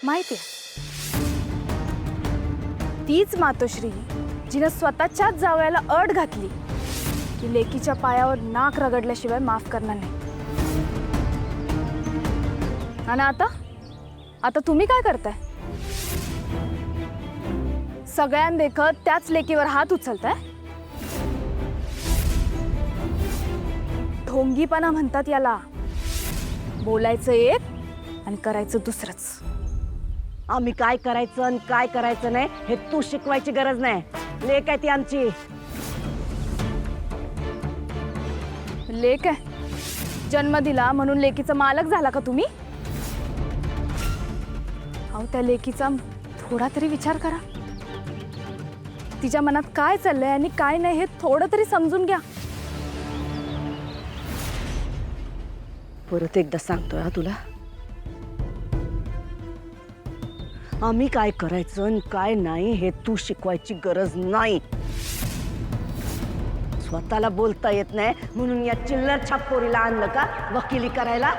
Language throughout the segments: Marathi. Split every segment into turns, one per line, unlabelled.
माहिती तीच मातोश्री जिने स्वतःच्याच जावयाला अट घातली की लेकीच्या पायावर नाक रगडल्याशिवाय माफ करणार नाही। आणि आता तुम्ही काय करताय? सगळ्यांदेखत त्याच लेकीवर हात उचलताय। ढोंगीपणा म्हणतात याला। बोलायचं एक आणि करायचं दुसरंच।
आम्ही काय करायचं आणि काय करायचं नाही हे तू शिकवायची गरज नाही। लेक आहे ती आमची।
लेक आहे? जन्म दिला म्हणून लेकीचा मालक झाला का तुम्ही? अहो त्या लेकीचा थोडा तरी विचार करा। तिच्या मनात काय चाललंय आणि काय नाही हे थोडं तरी समजून घ्या।
परत एकदा सांगतोय तुला, आम्ही काय करायचं आणि काय नाही हे तू शिकवायची गरज नाही। स्वतःला बोलता येत नाही म्हणून या चिल्लर छापपोरीला आणलं का वकिली करायला?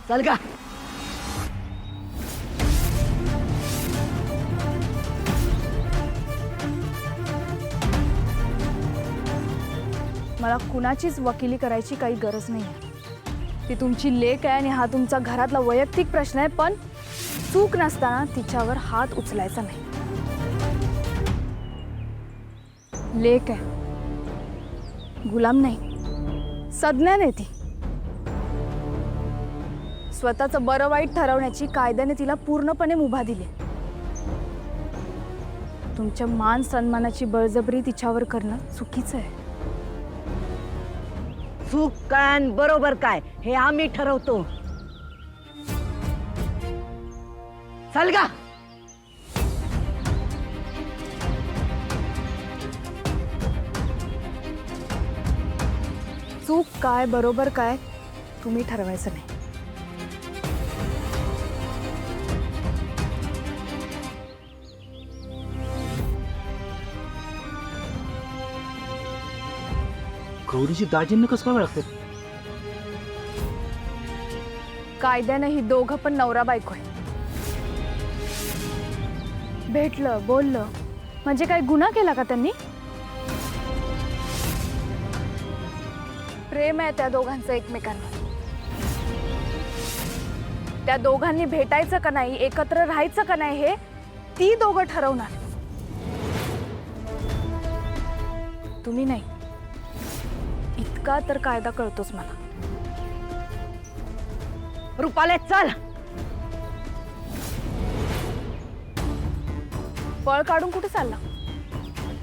चल का।
मला कुणाचीच वकिली करायची काही गरज नाही। ती तुमची लेक आहे आणि हा तुमचा घरातला वैयक्तिक प्रश्न आहे, पण चूक नसताना तिच्यावर हात उचलायचा नाही। लेक आहे, गुलाम नाही, सज्ञा नाही ती। स्वतःचं बरं वाईट ठरवण्याची कायद्याने तिला पूर्णपणे मुभा दिली। तुमच्या मान सन्मानाची बळजबरी तिच्यावर करणं चुकीचं आहे।
चूक काय आणि बरोबर काय हे आम्ही ठरवतो। चल गा।
चूक काय बरोबर काय तुम्ही ठरवायचं नाही।
गौरीची दाजींना कसं काय लागते?
कायद्याने ही दोघं पण नवरा बायको आहे। भेटलं बोललं म्हणजे काय गुन्हा केला का त्यांनी? प्रेम आहे त्या दोघांचं एकमेकांवर। त्या दोघांनी भेटायचं का नाही, एकत्र राहायचं का नाही हे ती दोघं ठरवणार, तुम्ही नाही। इतका तर कायदा कळतोच मला।
रुपाले चल।
पळ काढून कुठे चालला?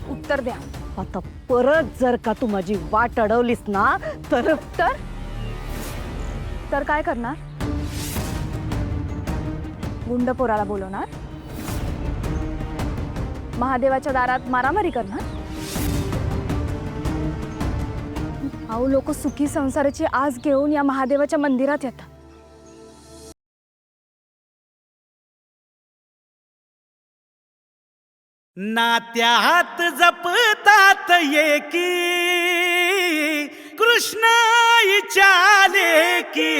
उत्तर द्या।
आता परत जर का तू माझी वाट अडवलीस ना तर
तर काय करणार? गुंड पोराला बोलवणार? महादेवाच्या दारात मारामारी करणार? अहो लोक सुखी संसाराची आस घेऊन या महादेवाच्या मंदिरात येतात।
नात्यात जपतात एकी कृष्णाईच्या लेकी।